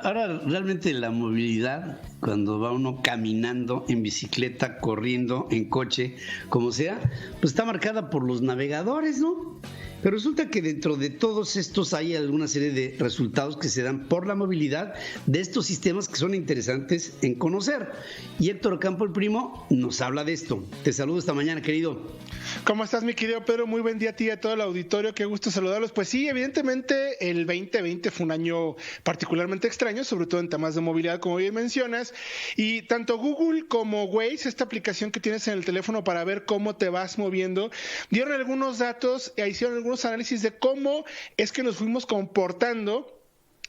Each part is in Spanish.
Ahora realmente la movilidad, cuando va uno caminando, en bicicleta, corriendo, en coche, como sea, pues está marcada por los navegadores, ¿no? Pero resulta que dentro de todos estos hay alguna serie de resultados que se dan por la movilidad de estos sistemas que son interesantes en conocer. Y Héctor Ocampo, el primo, nos habla de esto. Te saludo esta mañana, querido. ¿Cómo estás, mi querido Pedro? Muy buen día a ti y a todo el auditorio. Qué gusto saludarlos. Pues sí, evidentemente el 2020 fue un año particularmente extraño, sobre todo en temas de movilidad, como bien mencionas. Y tanto Google como Waze, esta aplicación que tienes en el teléfono para ver cómo te vas moviendo, dieron algunos datos e hicieron algunos análisis de cómo es que nos fuimos comportando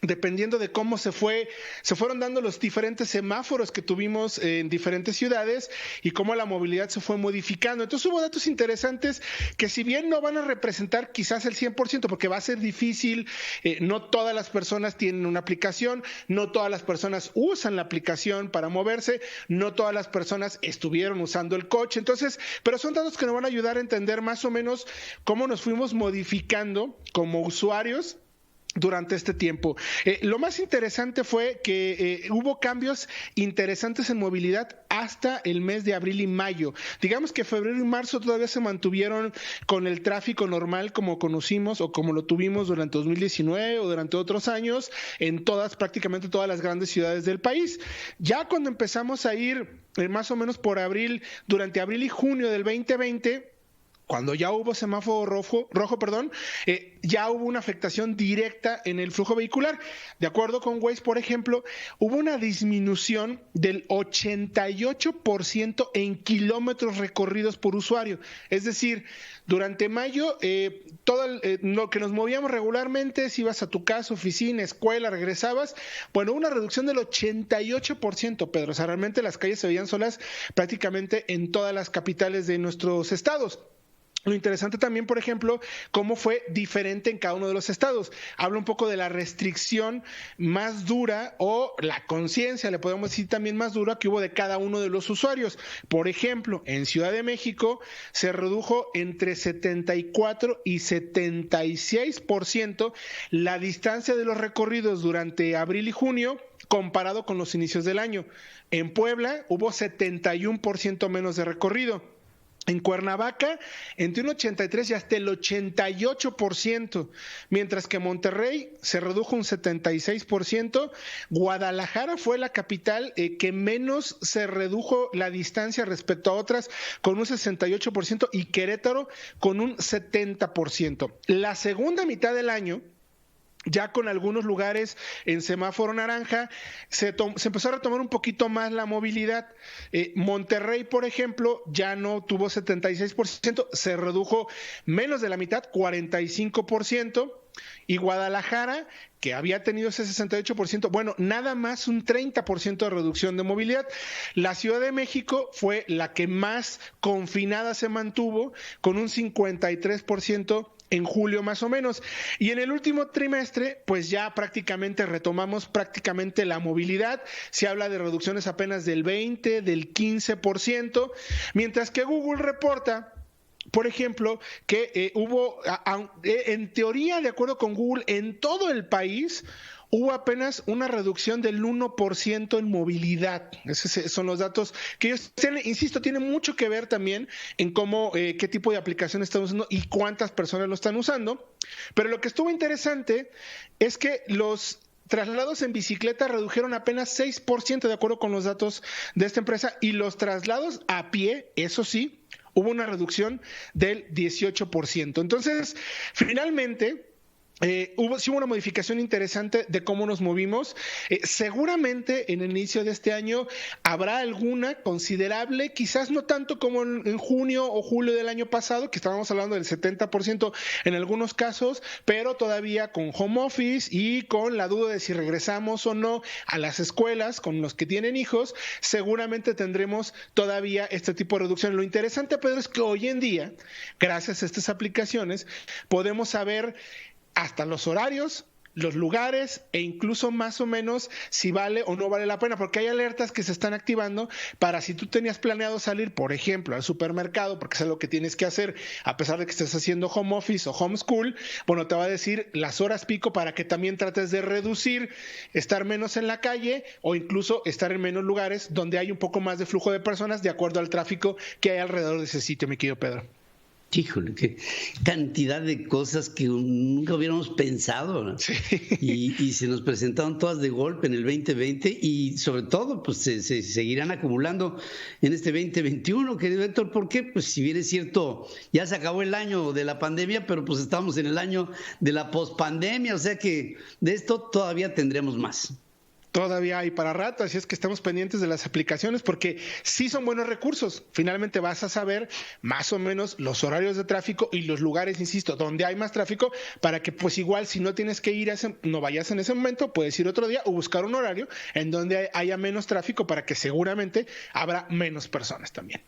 dependiendo de cómo se fueron dando los diferentes semáforos que tuvimos en diferentes ciudades y cómo la movilidad se fue modificando. Entonces hubo datos interesantes que, si bien no van a representar quizás el 100%, porque va a ser difícil, no todas las personas tienen una aplicación, no todas las personas usan la aplicación para moverse, no todas las personas estuvieron usando el coche. Entonces, pero son datos que nos van a ayudar a entender más o menos cómo nos fuimos modificando como usuarios durante este tiempo. Lo más interesante fue que hubo cambios interesantes en movilidad hasta el mes de abril y mayo. Digamos que febrero y marzo todavía se mantuvieron con el tráfico normal como conocimos o como lo tuvimos durante 2019 o durante otros años en prácticamente todas las grandes ciudades del país. Ya cuando empezamos a ir más o menos por abril, durante abril y junio del 2020, cuando ya hubo semáforo rojo, ya hubo una afectación directa en el flujo vehicular. De acuerdo con Waze, por ejemplo, hubo una disminución del 88% en kilómetros recorridos por usuario. Es decir, durante mayo, lo que nos movíamos regularmente, si ibas a tu casa, oficina, escuela, regresabas, bueno, una reducción del 88%, Pedro. O sea, realmente las calles se veían solas prácticamente en todas las capitales de nuestros estados. Lo interesante también, por ejemplo, cómo fue diferente en cada uno de los estados. Habla un poco de la restricción más dura o la conciencia, le podemos decir también más dura, que hubo de cada uno de los usuarios. Por ejemplo, en Ciudad de México se redujo entre 74 y 76% la distancia de los recorridos durante abril y junio comparado con los inicios del año. En Puebla hubo 71% menos de recorrido. En Cuernavaca, entre un 83 y hasta el 88%, mientras que Monterrey se redujo un 76%. Guadalajara fue la capital que menos se redujo la distancia respecto a otras, con un 68%, y Querétaro con un 70%. La segunda mitad del año, ya con algunos lugares en semáforo naranja, se empezó a retomar un poquito más la movilidad. Monterrey, por ejemplo, ya no tuvo 76%, se redujo menos de la mitad, 45%. Y Guadalajara, que había tenido ese 68%, bueno, nada más un 30% de reducción de movilidad. La Ciudad de México fue la que más confinada se mantuvo, con un 53% en julio más o menos. Y en el último trimestre, pues ya prácticamente retomamos la movilidad. Se habla de reducciones apenas del 20, del 15%, mientras que Google reporta, por ejemplo, que hubo, en teoría, de acuerdo con Google, en todo el país hubo apenas una reducción del 1% en movilidad. Esos son los datos que ellos tienen. Insisto, tiene mucho que ver también en cómo, qué tipo de aplicación están usando y cuántas personas lo están usando. Pero lo que estuvo interesante es que los traslados en bicicleta redujeron apenas 6%, de acuerdo con los datos de esta empresa, y los traslados a pie, eso sí, hubo una reducción del 18%. Entonces, finalmente, hubo una modificación interesante de cómo nos movimos. Seguramente en el inicio de este año habrá alguna considerable, quizás no tanto como en junio o julio del año pasado, que estábamos hablando del 70% en algunos casos, pero todavía con home office y con la duda de si regresamos o no a las escuelas con los que tienen hijos, seguramente tendremos todavía este tipo de reducción. Lo interesante, Pedro, es que hoy en día, gracias a estas aplicaciones, podemos saber hasta los horarios, los lugares e incluso más o menos si vale o no vale la pena, porque hay alertas que se están activando para si tú tenías planeado salir, por ejemplo, al supermercado, porque es algo que tienes que hacer, a pesar de que estés haciendo home office o homeschool, bueno, te va a decir las horas pico para que también trates de reducir, estar menos en la calle o incluso estar en menos lugares donde hay un poco más de flujo de personas de acuerdo al tráfico que hay alrededor de ese sitio, mi querido Pedro. Híjole, qué cantidad de cosas que nunca hubiéramos pensado, ¿no? Sí. Y se nos presentaron todas de golpe en el 2020 y sobre todo pues se seguirán acumulando en este 2021, querido Héctor. ¿Por qué? Pues si bien es cierto, ya se acabó el año de la pandemia, pero pues estamos en el año de la pospandemia, o sea que de esto todavía tendremos más. Todavía hay para rato, así es que estamos pendientes de las aplicaciones porque sí son buenos recursos. Finalmente vas a saber más o menos los horarios de tráfico y los lugares, insisto, donde hay más tráfico para que pues igual si no tienes que ir no vayas en ese momento, puedes ir otro día o buscar un horario en donde haya menos tráfico para que seguramente habrá menos personas también.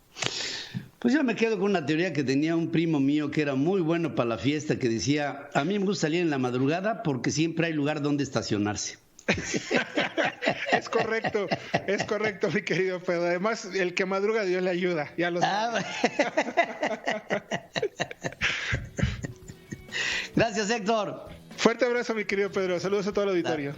Pues yo me quedo con una teoría que tenía un primo mío que era muy bueno para la fiesta, que decía, a mí me gusta salir en la madrugada porque siempre hay lugar donde estacionarse. Es correcto, mi querido Pedro. Además, el que madruga, Dios le ayuda. Ya lo sabes. Gracias, Héctor. Fuerte abrazo, mi querido Pedro. Saludos a todo el auditorio.